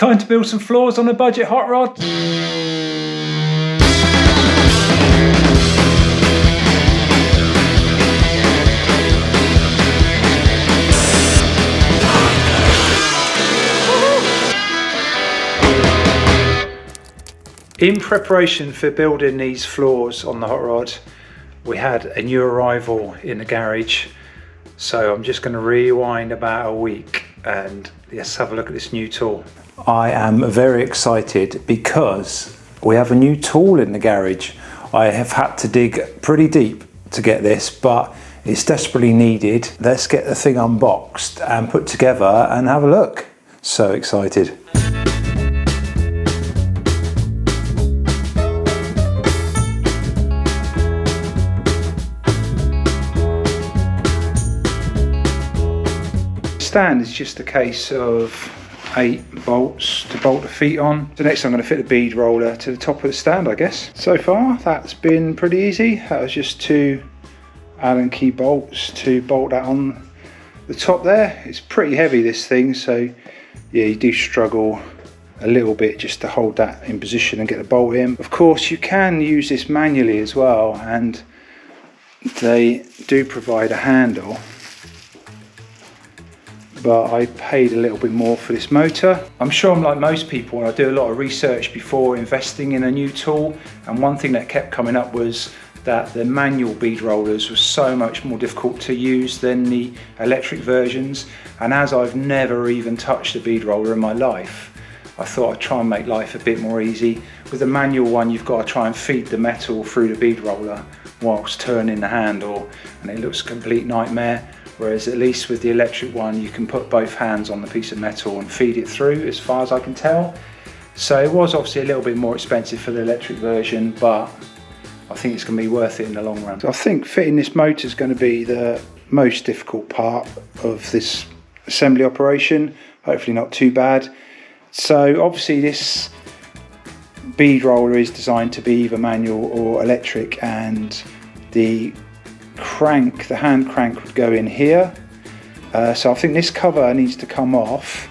Time to build some floors on a budget hot rod. In preparation for building these floors on the hot rod, we had a new arrival in the garage. So I'm just going to rewind about a week and let's have a look at this new tool. I am very excited because we have a new tool in the garage. I have had to dig pretty deep to get this, but it's desperately needed. Let's get the thing unboxed and put together and have a look. So excited. Stand is just a case of 8 bolts to bolt the feet on. So next I'm going to fit the bead roller to the top of the stand, I guess. So far that's been pretty easy. That was just 2 Allen key bolts to bolt that on the top there. It's pretty heavy, this thing, so yeah, you do struggle a little bit just to hold that in position and get the bolt in. Of course you can use this manually as well, and they do provide a handle, but I paid a little bit more for this motor. I'm sure I'm like most people, and I do a lot of research before investing in a new tool, and one thing that kept coming up was that the manual bead rollers were so much more difficult to use than the electric versions, and as I've never even touched a bead roller in my life, I thought I'd try and make life a bit more easy. With the manual one, you've got to try and feed the metal through the bead roller whilst turning the handle, and it looks a complete nightmare. Whereas at least with the electric one, you can put both hands on the piece of metal and feed it through, as far as I can tell. So it was obviously a little bit more expensive for the electric version, but I think it's going to be worth it in the long run. So I think fitting this motor is going to be the most difficult part of this assembly operation. Hopefully not too bad. So obviously this bead roller is designed to be either manual or electric, and the hand crank would go in here. So I think this cover needs to come off,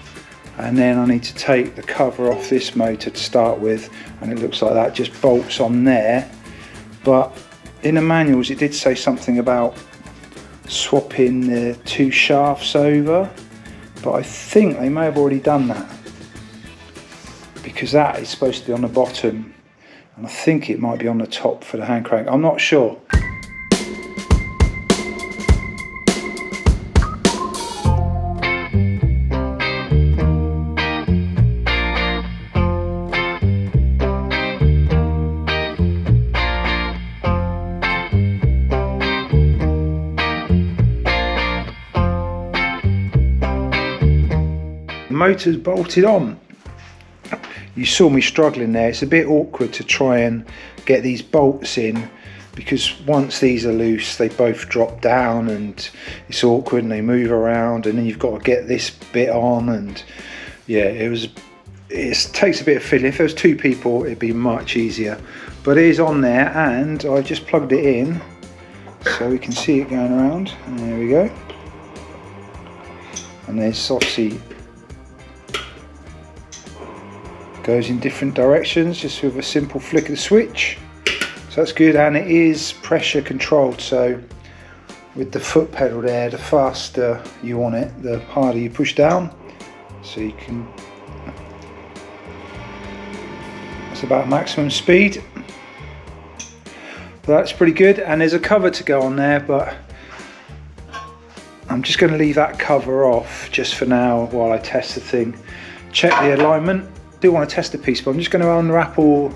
and then I need to take the cover off this motor to start with, and it looks like that just bolts on there. But in the manuals it did say something about swapping the 2 shafts over, but I think they may have already done that, because that is supposed to be on the bottom and I think it might be on the top for the hand crank. I'm not sure. Motor's bolted on. You saw me struggling there. It's a bit awkward to try and get these bolts in, because once these are loose they both drop down and it's awkward and they move around, and then you've got to get this bit on, and yeah, it takes a bit of fiddling. If there was 2 people it'd be much easier, but it is on there, and I just plugged it in so we can see it going around, and there we go. And there's obviously goes in different directions just with a simple flick of the switch, so that's good. And it is pressure controlled, so with the foot pedal there, the faster you want it, the harder you push down, so you can, that's about maximum speed. So that's pretty good, and there's a cover to go on there, but I'm just going to leave that cover off just for now while I test the thing. Check the alignment. Do want to test the piece, but I'm just going to unwrap all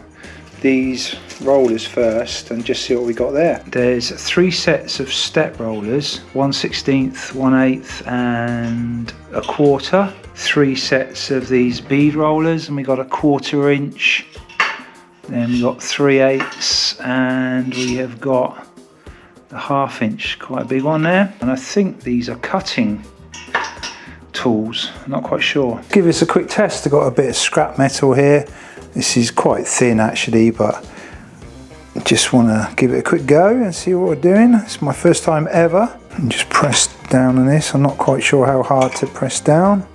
these rollers first and just see what we got there. There's 3 sets of step rollers, 1/16, 1/8 and a 1/4. 3 sets of these bead rollers, and we got a 1/4 inch. Then we got 3/8, and we have got the 1/2 inch, quite a big one there. And I think these are cutting tools, I'm not quite sure. Give this a quick test. I've got a bit of scrap metal here. This is quite thin actually, but I just want to give it a quick go and see what we're doing. It's my first time ever. And just press down on this. I'm not quite sure how hard to press down.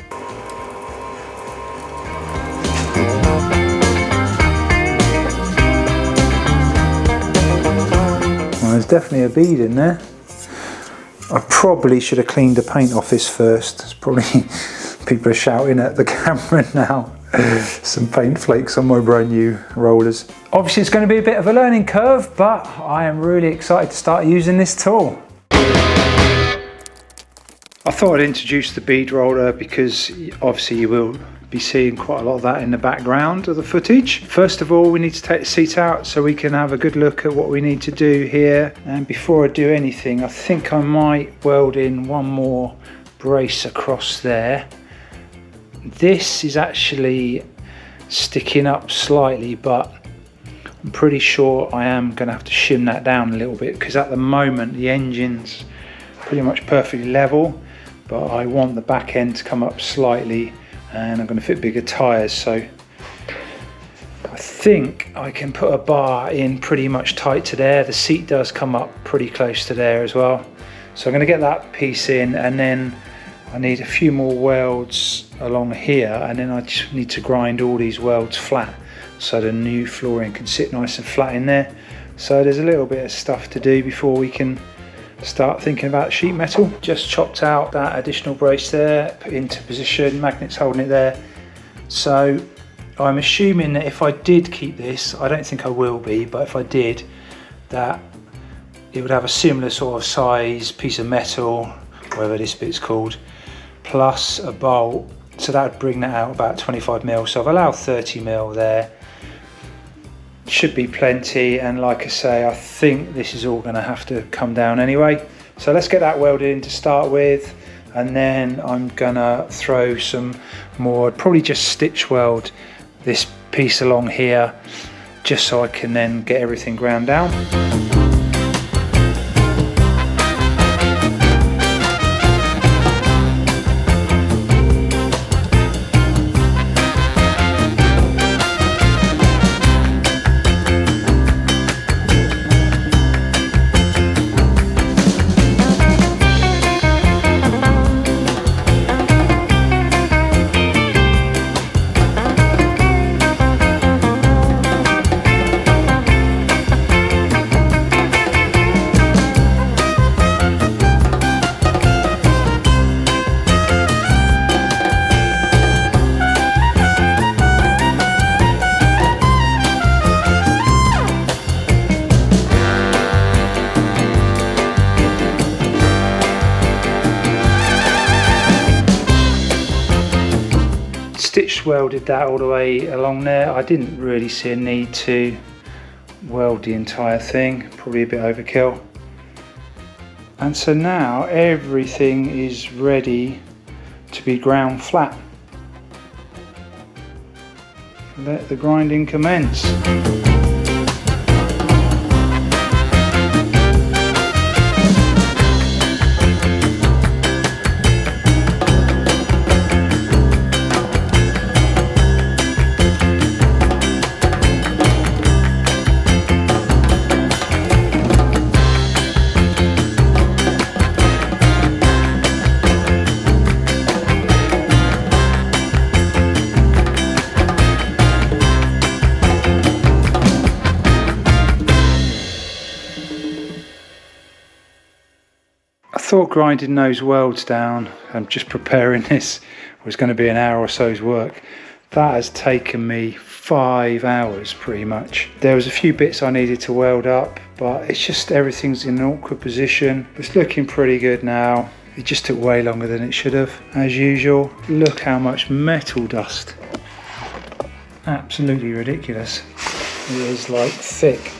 definitely a bead in there. I probably should have cleaned the paint off this first. It's probably people are shouting at the camera now. Some paint flakes on my brand new rollers. Obviously it's going to be a bit of a learning curve, but I am really excited to start using this tool. I thought I'd introduce the bead roller because obviously you will be seeing quite a lot of that in the background of the footage. First of all, we need to take the seat out so we can have a good look at what we need to do here. And before I do anything, I think I might weld in one more brace across there. This is actually sticking up slightly, but I'm pretty sure I am going to have to shim that down a little bit because at the moment the engine's pretty much perfectly level, but I want the back end to come up slightly and I'm going to fit bigger tyres, so I think I can put a bar in pretty much tight to there. The seat does come up pretty close to there as well, so I'm going to get that piece in, and then I need a few more welds along here, and then I just need to grind all these welds flat so the new flooring can sit nice and flat in there. So there's a little bit of stuff to do before we can start thinking about sheet metal. Just chopped out that additional brace there, put into position, magnets holding it there. So I'm assuming that if I did keep this, I don't think I will be, but if I did, that it would have a similar sort of size piece of metal, whatever this bit's called, plus a bolt, so that would bring that out about 25mm. So I've allowed 30mm there. Should be plenty, and like I say, I think this is all going to have to come down anyway. So let's get that welded in to start with, and then I'm gonna throw some more. I'd probably just stitch weld this piece along here just so I can then get everything ground down. Stitch welded that all the way along there. I didn't really see a need to weld the entire thing, probably a bit overkill. And so now everything is ready to be ground flat. Let the grinding commence. I thought grinding those welds down and just preparing this was going to be an hour or so's work. That has taken me 5 hours pretty much. There was a few bits I needed to weld up, but it's just everything's in an awkward position. It's looking pretty good now. It just took way longer than it should have, as usual. Look how much metal dust. Absolutely ridiculous. It is like thick.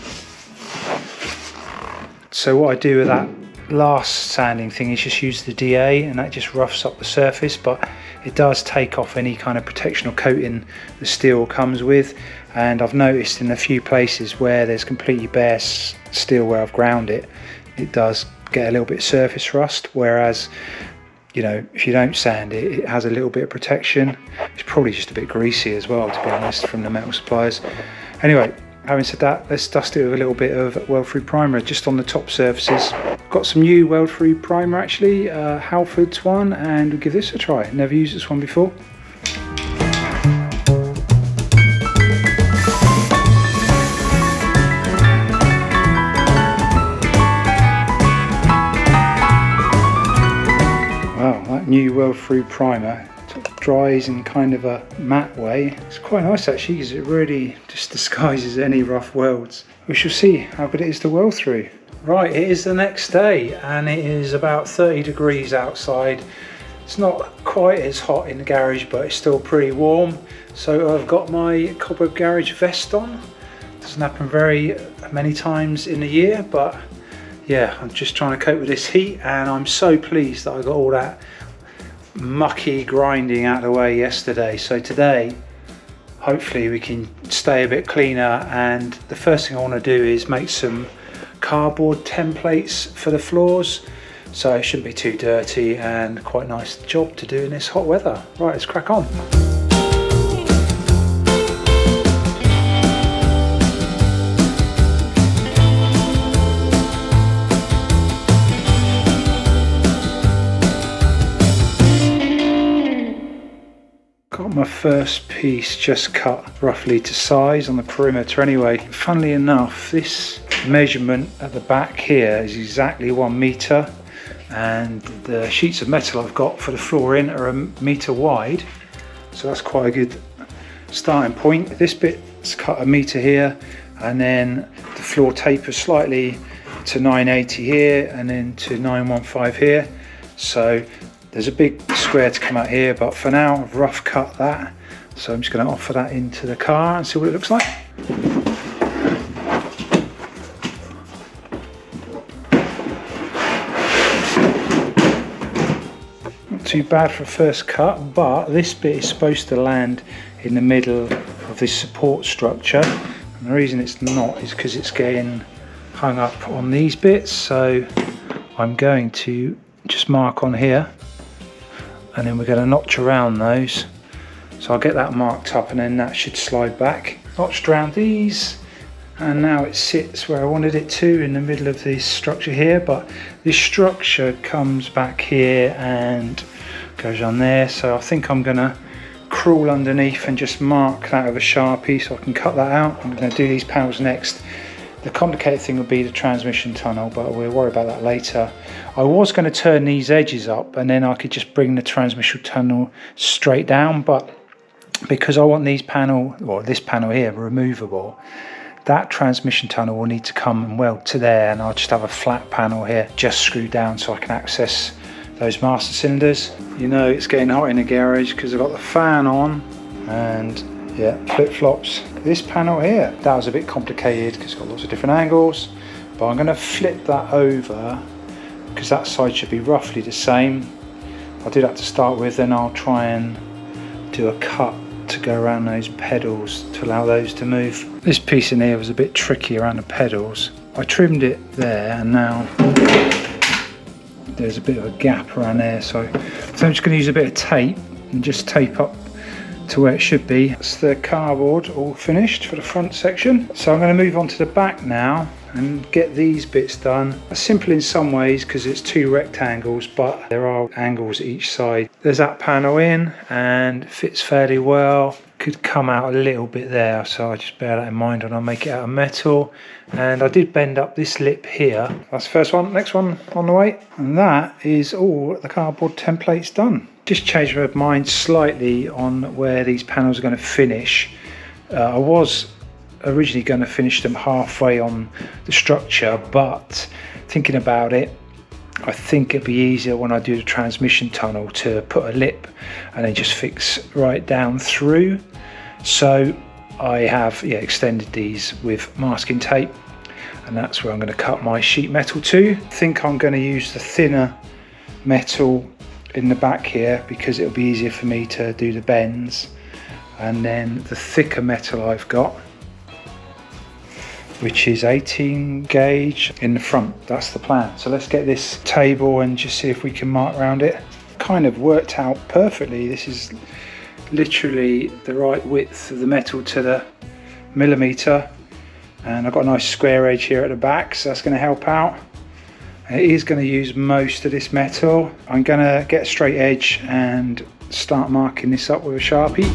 So what I do with that last sanding thing is just use the DA, and that just roughs up the surface, but it does take off any kind of protection or coating the steel comes with. And I've noticed in a few places where there's completely bare steel where I've ground it, it does get a little bit of surface rust, whereas, you know, if you don't sand it, it has a little bit of protection. It's probably just a bit greasy as well, to be honest, from the metal suppliers. Anyway, having said that, let's dust it with a little bit of weld-free primer just on the top surfaces. Got some new weld-free primer actually, Halford's one, and we'll give this a try. Never used this one before. new Well Through primer. It dries in kind of a matte way. It's quite nice actually, because it really just disguises any rough welds. We shall see how good it is to weld through. Right, it is the next day and it is about 30 degrees outside. It's not quite as hot in the garage, but it's still pretty warm. So I've got my cobweb garage vest on. Doesn't happen very many times in a year, but yeah, I'm just trying to cope with this heat, and I'm so pleased that I got all that mucky grinding out of the way yesterday. So today, hopefully we can stay a bit cleaner, and the first thing I want to do is make some cardboard templates for the floors. So it shouldn't be too dirty, and quite a nice job to do in this hot weather. Right, let's crack on. Got my first piece just cut roughly to size on the perimeter anyway. Funnily enough, this measurement at the back here is exactly 1 metre, and the sheets of metal I've got for the flooring are 1 metre wide, so that's quite a good starting point. This bit's cut 1 metre here, and then the floor tapers slightly to 980 here and then to 915 here, so there's a big square to come out here, but for now I've rough cut that, so I'm just going to offer that into the car and see what it looks like. Too bad for a first cut, but this bit is supposed to land in the middle of this support structure, and the reason it's not is because it's getting hung up on these bits. So I'm going to just mark on here, and then we're going to notch around those, so I'll get that marked up, and then that should slide back. Notched around these, and now it sits where I wanted it to, in the middle of this structure here, but this structure comes back here and goes on there, so I think I'm gonna crawl underneath and just mark that with a Sharpie so I can cut that out. I'm gonna do these panels next. The complicated thing would be the transmission tunnel, but we'll worry about that later. I was going to turn these edges up and then I could just bring the transmission tunnel straight down, but because I want these panel, or this panel here, removable, that transmission tunnel will need to come and weld to there, and I'll just have a flat panel here just screwed down so I can access those master cylinders. You know it's getting hot in the garage because I've got the fan on, and yeah, flip-flops. This panel here, that was a bit complicated because it's got lots of different angles, but I'm going to flip that over because that side should be roughly the same. I'll do that to start with, then I'll try and do a cut to go around those pedals to allow those to move. This piece in here was a bit tricky around the pedals. I trimmed it there, and now there's a bit of a gap around there, so I'm just going to use a bit of tape and just tape up to where it should be. That's the cardboard all finished for the front section. So I'm going to move on to the back now and get these bits done. It's simple in some ways because it's 2 rectangles, but there are angles each side. There's that panel in and it fits fairly well. Could come out a little bit there, so I just bear that in mind when I make it out of metal. And I did bend up this lip here. That's the first one. Next one on the way, and that is all the cardboard templates done. Just changed my mind slightly on where these panels are going to finish. I was originally going to finish them halfway on the structure, but thinking about it, I think it'd be easier when I do the transmission tunnel to put a lip and then just fix right down through. So I have extended these with masking tape, and that's where I'm going to cut my sheet metal to. I think I'm going to use the thinner metal in the back here because it'll be easier for me to do the bends, and then the thicker metal I've got, which is 18 gauge in the front. That's the plan. So let's get this table and just see if we can mark around it. Kind of worked out perfectly. This is literally the right width of the metal to the millimeter, and I've got a nice square edge here at the back, so that's going to help out. It is going to use most of this metal. I'm going to get a straight edge and start marking this up with a Sharpie.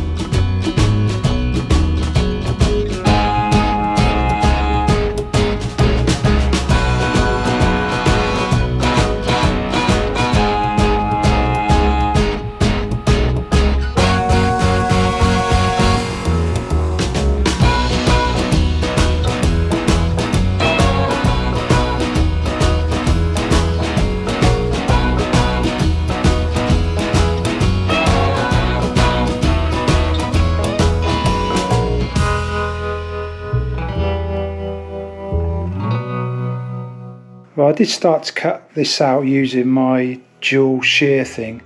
Well, I did start to cut this out using my dual shear thing.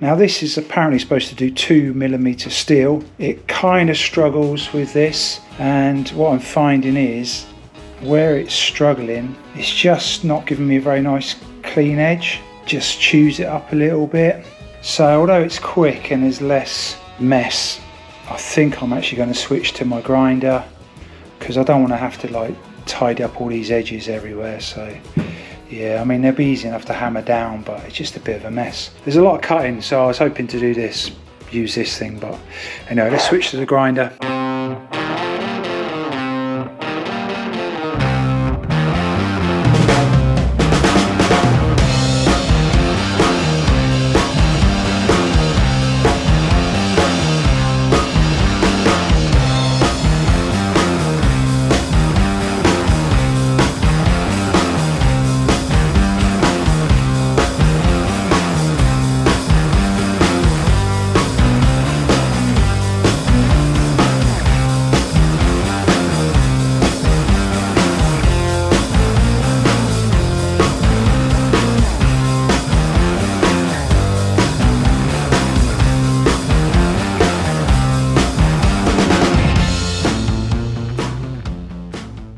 Now this is apparently supposed to do 2mm steel. It kind of struggles with this, and what I'm finding is where it's struggling, it's just not giving me a very nice clean edge. Just chews it up a little bit. So although it's quick and there's less mess, I think I'm actually going to switch to my grinder, because I don't want to have to like tidy up all these edges everywhere. So yeah, I mean they'll be easy enough to hammer down, but it's just a bit of a mess. There's a lot of cutting, so I was hoping to do this, use this thing, but anyway, let's switch to the grinder.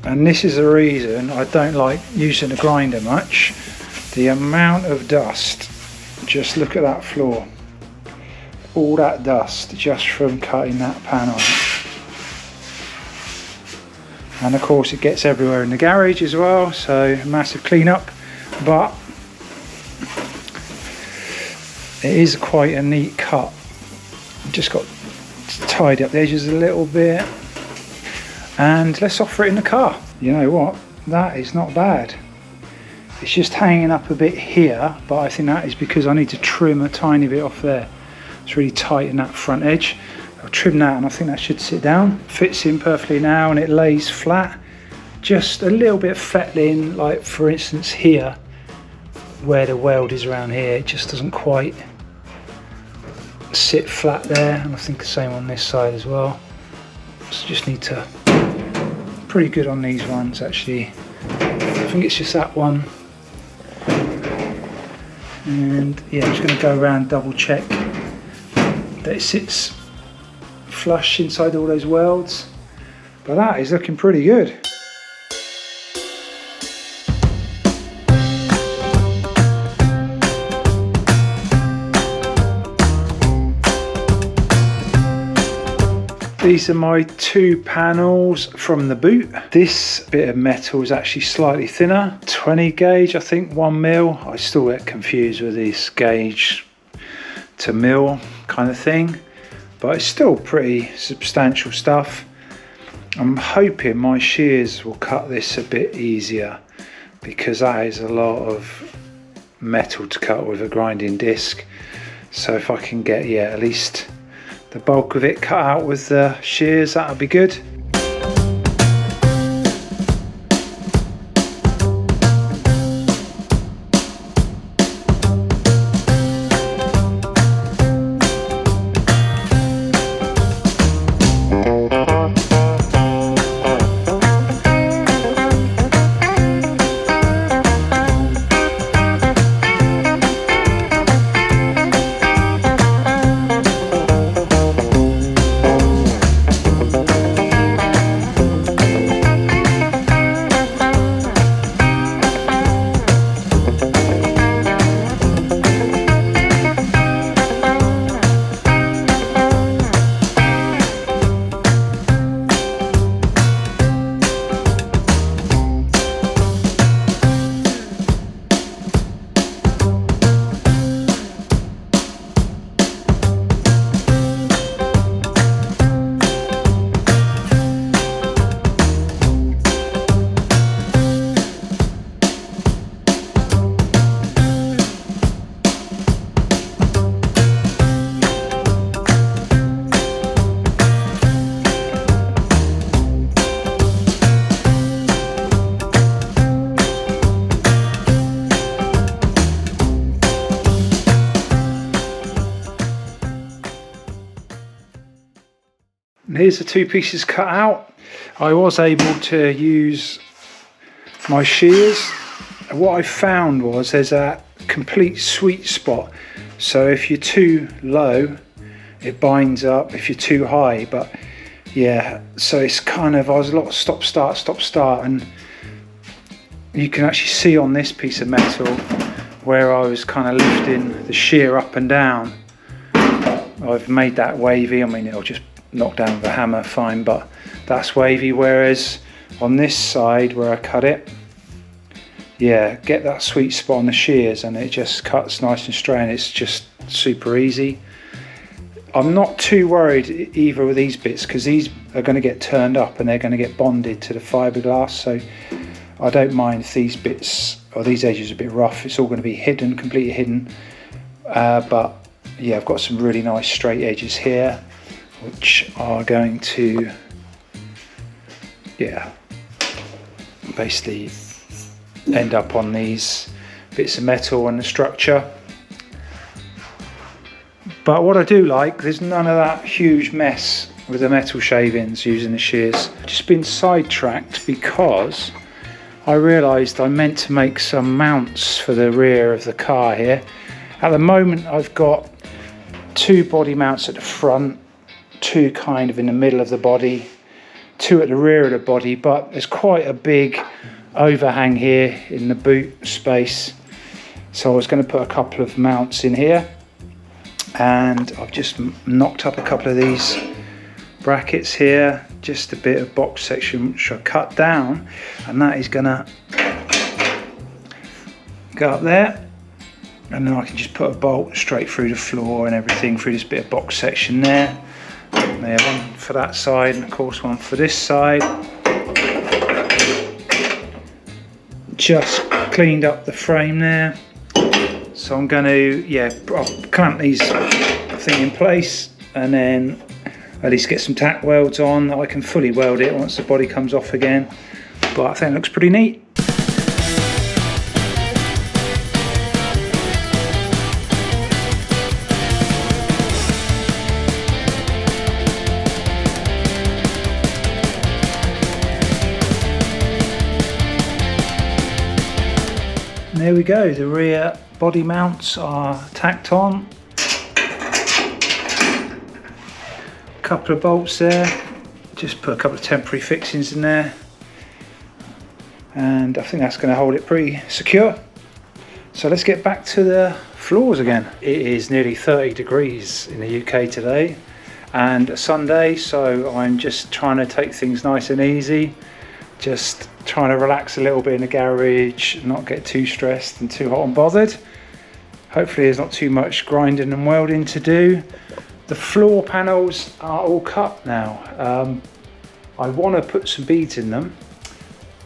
And this is the reason I don't like using the grinder much. The amount of dust, just look at that floor. All that dust just from cutting that pan on. And of course it gets everywhere in the garage as well, so massive cleanup. But it is quite a neat cut. Just got to tidy up the edges a little bit. And let's offer it in the car. You know what, that is not bad. It's just hanging up a bit here, but I think that is because I need to trim a tiny bit off there. It's really tight in that front edge. I'll trim that and I think that should sit down. Fits in perfectly now and it lays flat. Just a little bit fettling, like for instance here, where the weld is around here, it just doesn't quite sit flat there. And I think the same on this side as well. So just need to, pretty good on these ones actually. I think it's just that one. And yeah, I'm just going to go around, double check that it sits flush inside all those welds. But that is looking pretty good. These are my two panels from the boot. This bit of metal is actually slightly thinner, 20 gauge, I think 1mm. I still get confused with this gauge to mil kind of thing, but it's still pretty substantial stuff. I'm hoping my shears will cut this a bit easier, because that is a lot of metal to cut with a grinding disc. So if I can get, yeah, at least the bulk of it cut out with the shears, that'll be good. And here's the two pieces cut out. I was able to use my shears what I found was there's a complete sweet spot. So if you're too low, it binds up. If you're too high, but yeah, so it's kind of, I was a lot of stop start, and you can actually see on this piece of metal where I was kind of lifting the shear up and down. I've made that wavy. I mean, it'll just knock down with a hammer, fine, but that's wavy. Whereas on this side where I cut it, yeah, get that sweet spot on the shears and it just cuts nice and straight, and it's just super easy. I'm not too worried either with these bits, because these are going to get turned up and they're going to get bonded to the fiberglass, so I don't mind if these bits or these edges are a bit rough. It's all going to be hidden, completely hidden, but yeah, I've got some really nice straight edges here which are going to, yeah, basically end up on these bits of metal and the structure. But what I do like, there's none of that huge mess with the metal shavings using the shears. I've just been sidetracked because I realised I meant to make some mounts for the rear of the car here. At the moment I've got 2 body mounts at the front, 2 kind of in the middle of the body, 2 at the rear of the body, but there's quite a big overhang here in the boot space, so I was going to put a couple of mounts in here, and I've just knocked up a couple of these brackets here, just a bit of box section which I cut down, and that is going to go up there, and then I can just put a bolt straight through the floor and everything through this bit of box section there. There, one for that side and of course one for this side. Just cleaned up the frame there, so I'm going to, yeah, I'll clamp these thing in place and then at least get some tack welds on. I can fully weld it once the body comes off again, but I think it looks pretty neat. There we go, the rear body mounts are tacked on. A couple of bolts there, just put a couple of temporary fixings in there, and I think that's going to hold it pretty secure. So let's get back to the floors again. It is nearly 30 degrees in the UK today and a Sunday, so I'm just trying to take things nice and easy, just trying to relax a little bit in the garage, not get too stressed and too hot and bothered. Hopefully there's not too much grinding and welding to do. The floor panels are all cut now. I want to put some beads in them,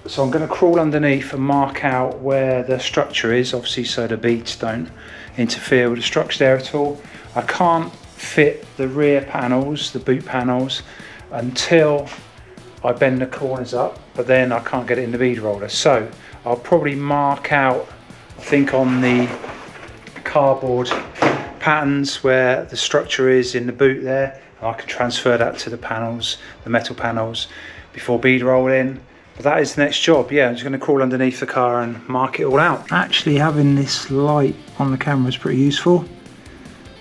so I'm going to crawl underneath and mark out where the structure is, obviously so the beads don't interfere with the structure there at all. I can't fit the rear panels, the boot panels, until I bend the corners up, but then I can't get it in the bead roller. So I'll probably mark out, I think on the cardboard patterns where the structure is in the boot there, and I can transfer that to the panels, the metal panels, before bead rolling. But that is the next job. Yeah, I'm just going to crawl underneath the car and mark it all out. Actually having this light on the camera is pretty useful.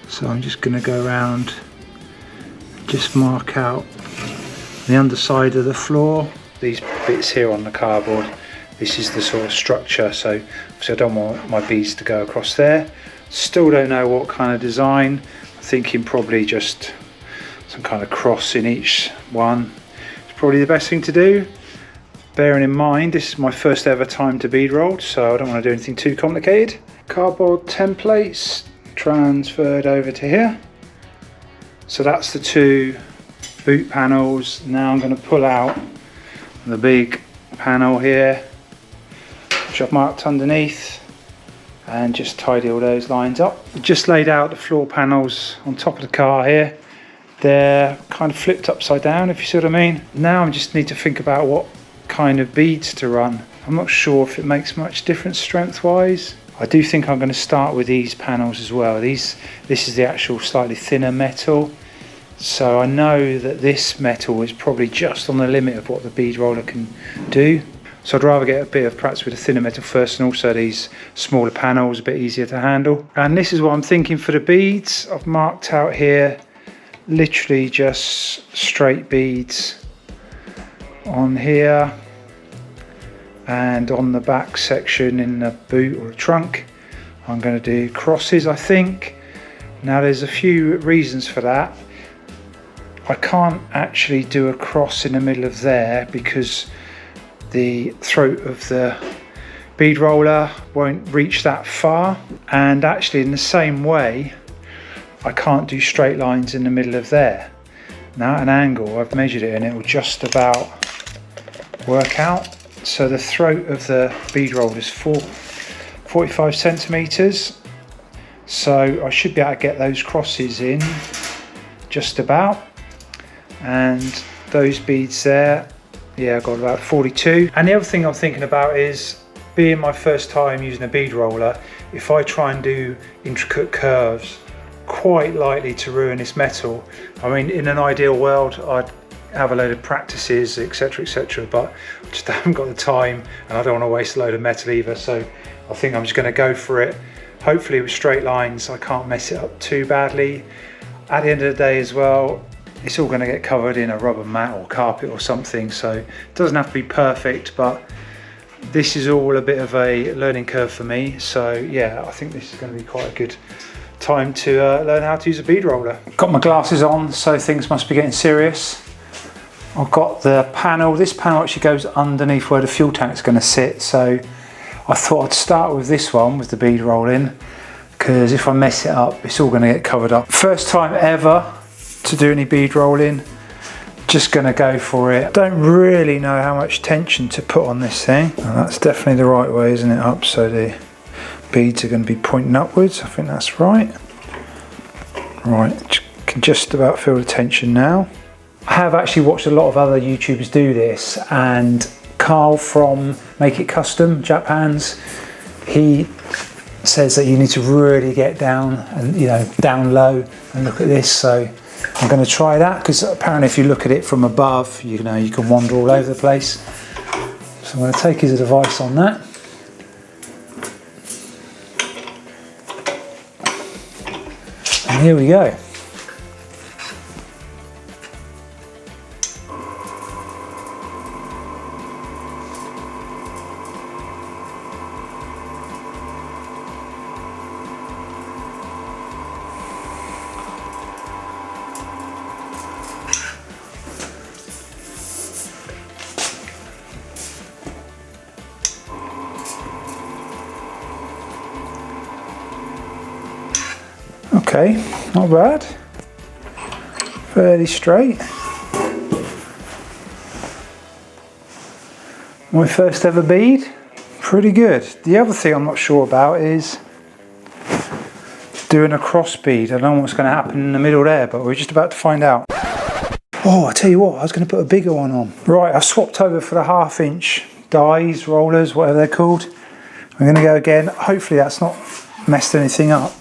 So I'm just going to go around, just mark out the underside of the floor. These bits here on the cardboard, this is the sort of structure, so obviously I don't want my beads to go across there. Still don't know what kind of design. I'm thinking probably just some kind of cross in each one. It's probably the best thing to do, bearing in mind this is my first ever time to bead roll, so I don't want to do anything too complicated. Cardboard templates transferred over to here. So that's the 2 boot panels. Now I'm going to pull out the big panel here, which I've marked underneath, and just tidy all those lines up. Just laid out the floor panels on top of the car here. They're kind of flipped upside down, if you see what I mean. Now I just need to think about what kind of beads to run. I'm not sure if it makes much difference strength wise. I do think I'm going to start with these panels as well. This is the actual slightly thinner metal. So I know that this metal is probably just on the limit of what the bead roller can do. So I'd rather get a bit of practice with the thinner metal first, and also these smaller panels a bit easier to handle. And this is what I'm thinking for the beads. I've marked out here literally just straight beads on here and on the back section in the boot or the trunk. I'm going to do crosses, I think. Now there's a few reasons for that. I can't actually do a cross in the middle of there because the throat of the bead roller won't reach that far, and actually in the same way I can't do straight lines in the middle of there. Now at an angle, I've measured it and it will just about work out. So the throat of the bead roller is 45 centimeters, so I should be able to get those crosses in just about. And those beads there, yeah, I've got about 42. And the other thing I'm thinking about is, being my first time using a bead roller, if I try and do intricate curves, quite likely to ruin this metal. I mean, in an ideal world, I'd have a load of practices, etc, but I just haven't got the time, and I don't want to waste a load of metal either. So I think I'm just going to go for it. Hopefully with straight lines, I can't mess it up too badly. At the end of the day as well, it's all going to get covered in a rubber mat or carpet or something, so it doesn't have to be perfect, but this is all a bit of a learning curve for me. So yeah, I think this is going to be quite a good time to learn how to use a bead roller. Got my glasses on, so things must be getting serious. I've got the panel. This panel actually goes underneath where the fuel tank is going to sit, so I thought I'd start with this one with the bead rolling, because if I mess it up, it's all going to get covered up. First time ever to do any bead rolling, just going to go for it. Don't really know how much tension to put on this thing. And that's definitely the right way, isn't it? Up, so the beads are going to be pointing upwards. I think that's right. Right, can just about feel the tension now. I have actually watched a lot of other YouTubers do this, and Carl from Make It Custom, Jap Hands, he says that you need to really get down and, you know, down low and look at this. So I'm going to try that, because apparently if you look at it from above, you know, you can wander all over the place. So I'm going to take his advice on that. And here we go. Okay, not bad. Fairly straight. My first ever bead, pretty good. The other thing I'm not sure about is doing a cross bead. I don't know what's going to happen in the middle there, but we're just about to find out. Oh, I tell you what, I was going to put a bigger one on. Right, I've swapped over for the 1/2 inch dies, rollers, whatever they're called. I'm going to go again. Hopefully that's not messed anything up.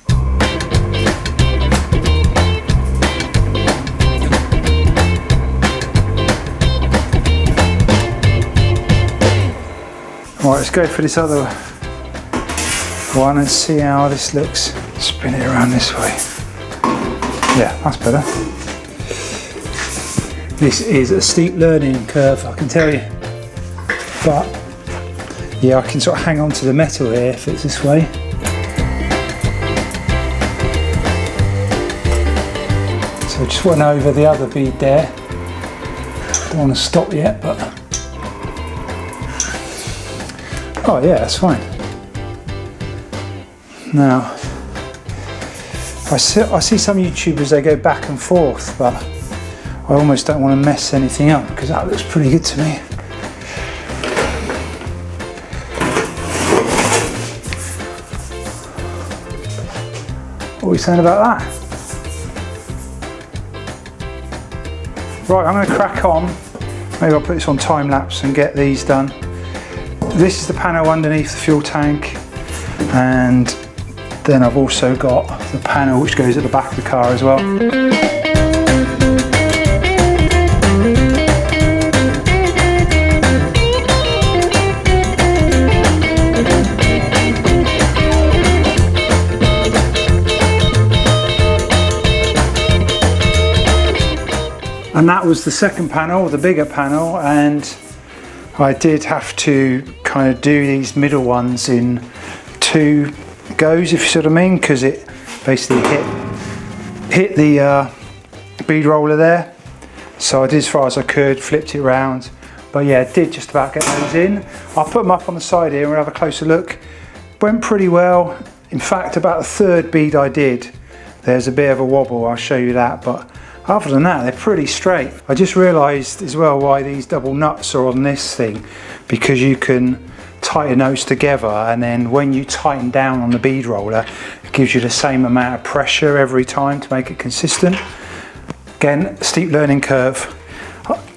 Right, let's go for this other one and see how this looks. Spin it around this way. Yeah, that's better. This is a steep learning curve, I can tell you. But yeah, I can sort of hang on to the metal here if it's this way. So just went over the other bead there. Don't want to stop yet, but oh yeah, that's fine. Now, I see some YouTubers, they go back and forth, but I almost don't want to mess anything up, because that looks pretty good to me. What are we saying about that? Right, I'm going to crack on. Maybe I'll put this on time lapse and get these done. This is the panel underneath the fuel tank, and then I've also got the panel which goes at the back of the car as well. And that was the second panel, the bigger panel, and I did have to kind of do these middle ones in 2 goes, if you see what I mean, because it basically hit the bead roller there. So I did as far as I could, flipped it around, but yeah, did just about get those in. I'll put them up on the side here and we'll have a closer look. Went pretty well. In fact, about the 3rd bead I did, there's a bit of a wobble, I'll show you that, but other than that, they're pretty straight. I just realised as well why these double nuts are on this thing, because you can tighten those together, and then when you tighten down on the bead roller, it gives you the same amount of pressure every time to make it consistent. Again, steep learning curve.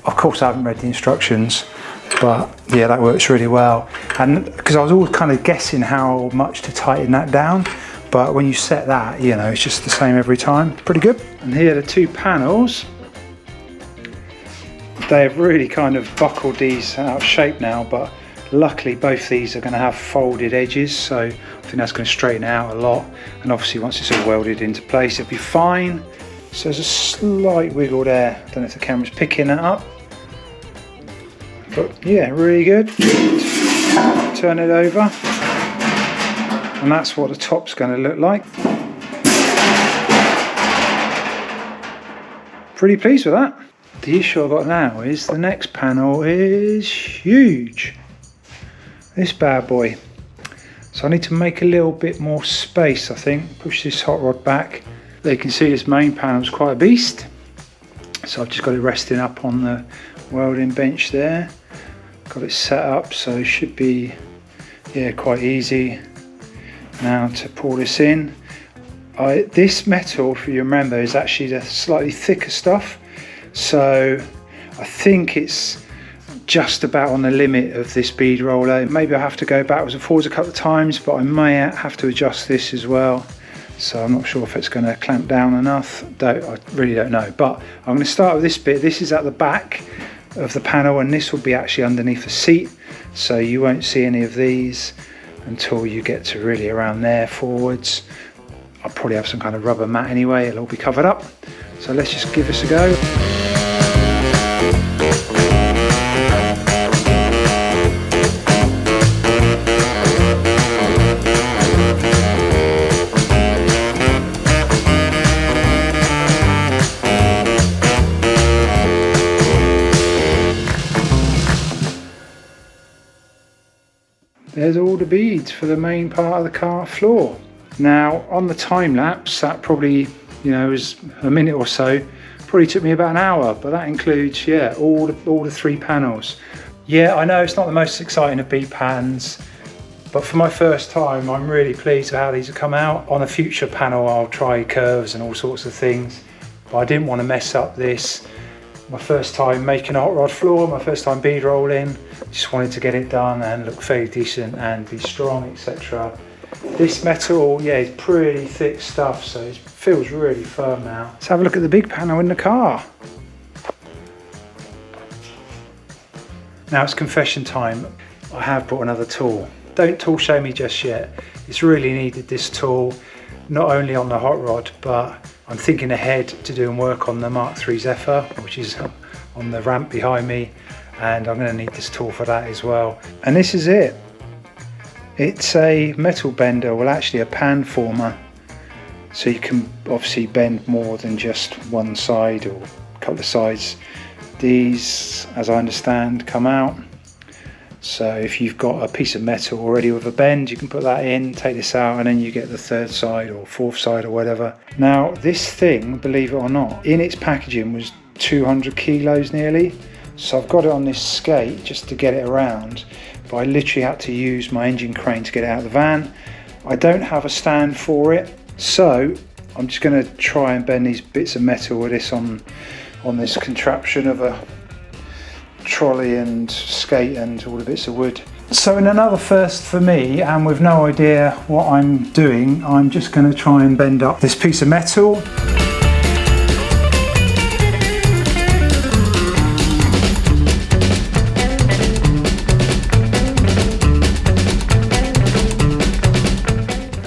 Of course I haven't read the instructions, but yeah, that works really well. And because I was always kind of guessing how much to tighten that down, but when you set that, you know, it's just the same every time. Pretty good. And here are the 2 panels. They have really kind of buckled these out of shape now, but luckily both these are going to have folded edges, so I think that's going to straighten it out a lot. And obviously once it's all welded into place, it'll be fine. So there's a slight wiggle there. I don't know if the camera's picking that up, but yeah, really good. Turn it over, and that's what the top's going to look like. Pretty pleased with that. The issue I've got now is the next panel is huge. This bad boy. So I need to make a little bit more space, I think. Push this hot rod back. You can see this main panel is quite a beast. So I've just got it resting up on the welding bench there. Got it set up, so it should be, yeah, quite easy now to pour this in. This metal, if you remember, is actually the slightly thicker stuff. So I think it's just about on the limit of this bead roller. Maybe I have to go backwards and forwards a couple of times, but I may have to adjust this as well. So I'm not sure if it's going to clamp down enough. I really don't know. But I'm going to start with this bit. This is at the back of the panel, and this will be actually underneath the seat. So you won't see any of these until you get to really around there forwards. I'll probably have some kind of rubber mat anyway. It'll all be covered up. So let's just give this a go. There's all the beads for the main part of the car floor. Now on the time lapse, that probably, you know, was a minute or so. Probably took me about an hour, but that includes, yeah, all the 3 panels. Yeah, I know it's not the most exciting of bead patterns, but for my first time, I'm really pleased with how these have come out. On a future panel, I'll try curves and all sorts of things, but I didn't want to mess up this. My first time making a hot rod floor, my first time bead rolling, just wanted to get it done and look fairly decent and be strong, etc. This metal, yeah, is pretty thick stuff, so it feels really firm now. Let's have a look at the big panel in the car. Now it's confession time. I have brought another tool. Don't tool show me just yet. It's really needed, this tool, not only on the hot rod, but I'm thinking ahead to doing work on the Mark III Zephyr, which is on the ramp behind me, and I'm going to need this tool for that as well. And this is it. It's a metal bender, well actually a pan former, so you can obviously bend more than just one side or a couple of sides. These, as I understand, come out. So if you've got a piece of metal already with a bend, you can put that in, take this out, and then you get the 3rd side or 4th side or whatever. Now this thing, believe it or not, in its packaging was 200 kilos nearly. So I've got it on this skate just to get it around, but I literally had to use my engine crane to get it out of the van. I don't have a stand for it, so I'm just going to try and bend these bits of metal with this on this contraption of a trolley and skate and all the bits of wood. So in another first for me, and with no idea what I'm doing, I'm just going to try and bend up this piece of metal.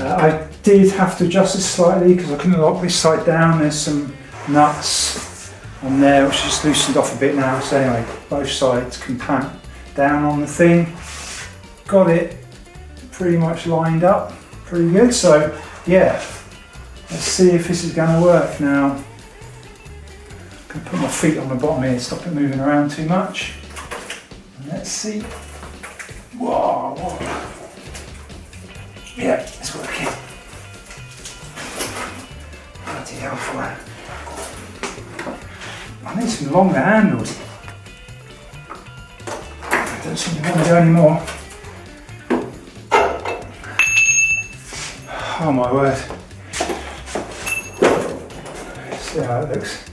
I did have to adjust this slightly because I couldn't lock this side down. There's some nuts on there, which is just loosened off a bit now. So anyway, both sides can pant down on the thing. Got it pretty much lined up, pretty good. So yeah, let's see if this is going to work now. I'm going to put my feet on the bottom here, stop it moving around too much. And let's see. Whoa, whoa. Yeah, it's working. Bloody hell for it. I need some longer handles. I don't seem to want to do any more. Oh my word. Let's see how it looks.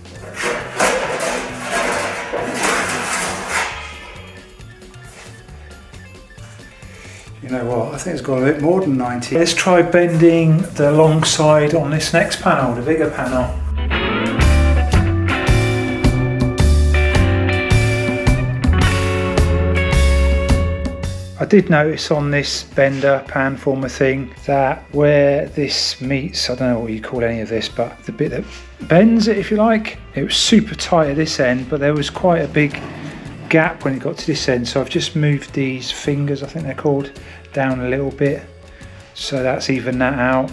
You know what, I think it's got a bit more than 90. Let's try bending the long side on this next panel, the bigger panel. I did notice on this bender pan former thing that where this meets, I don't know what you call any of this, but the bit that bends it, if you like, it was super tight at this end, but there was quite a big gap when it got to this end. So I've just moved these fingers, I think they're called, down a little bit. So that's evened that out.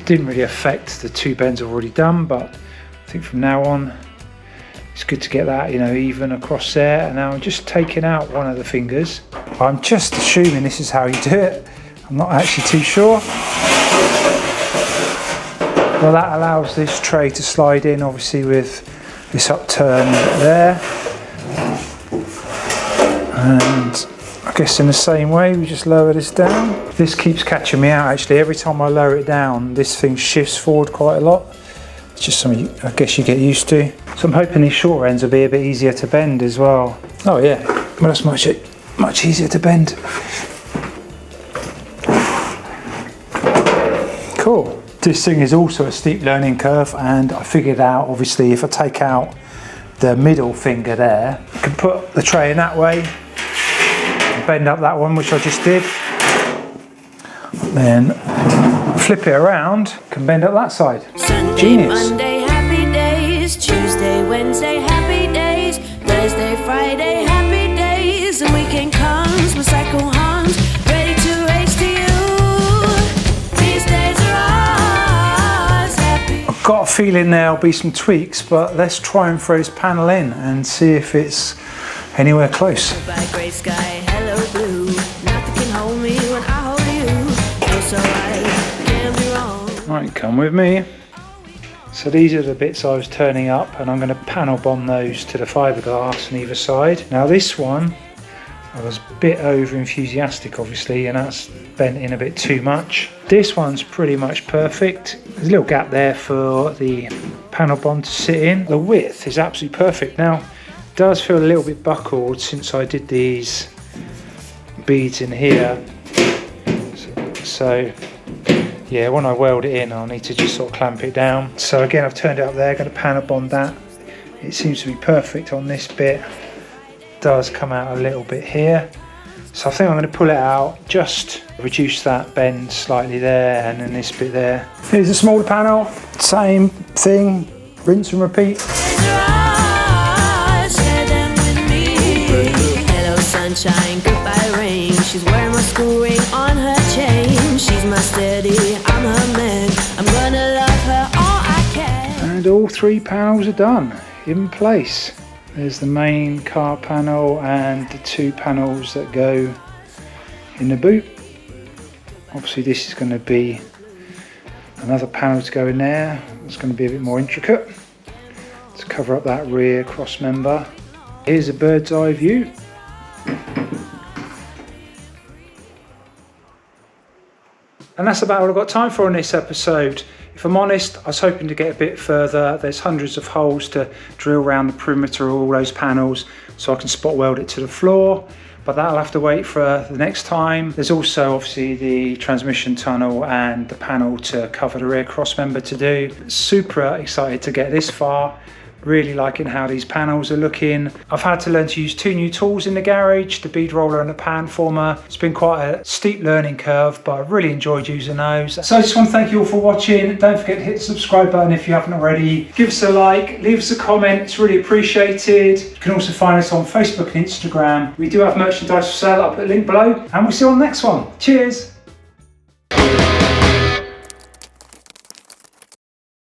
Didn't really affect the two bends I've already done, but I think from now on, it's good to get that, you know, even across there. And now I'm just taking out one of the fingers. I'm just assuming this is how you do it. I'm not actually too sure. Well, that allows this tray to slide in, obviously, with this upturn there. And I guess in the same way, we just lower this down. This keeps catching me out, actually. Every time I lower it down, this thing shifts forward quite a lot. It's just something I guess you get used to. So I'm hoping these short ends will be a bit easier to bend as well. Oh yeah, well that's much easier to bend. Cool. This thing is also a steep learning curve, and I figured out, obviously, if I take out the middle finger there, I can put the tray in that way, and bend up that one, which I just did. Then flip it around, can bend up that side. Sunday, Genius. Monday, happy days. Tuesday, Wednesday, happy days. Thursday, Friday, happy days. The weekend comes with cycle hums, ready to race to you. These days are ours, happy. I've got a feeling there'll be some tweaks, but let's try and throw this panel in and see if it's anywhere close. By grey sky, hello blue. Nothing can hold me when I hold you. Feels so right, can't be wrong. Right, come with me. So these are the bits I was turning up, and I'm going to panel bond those to the fiberglass on either side. Now this one, I was a bit over enthusiastic obviously, and that's bent in a bit too much. This one's pretty much perfect. There's a little gap there for the panel bond to sit in. The width is absolutely perfect. Now it does feel a little bit buckled since I did these beads in here. So yeah, when I weld it in, I'll need to just sort of clamp it down. So again, I've turned it up there, going to panel bond that. It seems to be perfect on this bit. It does come out a little bit here. So I think I'm going to pull it out, just reduce that bend slightly there, and then this bit there. Here's a smaller panel, same thing, rinse and repeat. Hello sunshine, goodbye rain. She's wearing my school ring on her chain. She's my steady, I'm her man. I'm gonna love her all I can. And all three panels are done, in place. There's the main car panel and the two panels that go in the boot. Obviously this is going to be another panel to go in there. It's going to be a bit more intricate to cover up that rear cross member. Here's a bird's eye view. And that's about all I've got time for on this episode. If I'm honest, I was hoping to get a bit further. There's hundreds of holes to drill around the perimeter of all those panels so I can spot weld it to the floor, but that'll have to wait for the next time. There's also obviously the transmission tunnel and the panel to cover the rear cross member to do. Super excited to get this far, Really liking how these panels are looking. I've had to learn to use 2 new tools in the garage, the bead roller and the pan former. It's been quite a steep learning curve, but I've really enjoyed using those. So I just want to thank you all for watching. Don't forget to hit the subscribe button if you haven't already. Give us a like, leave us a comment, it's really appreciated. You can also find us on Facebook and Instagram. We do have merchandise for sale, I'll put a link below, and we'll see you on the next one. Cheers!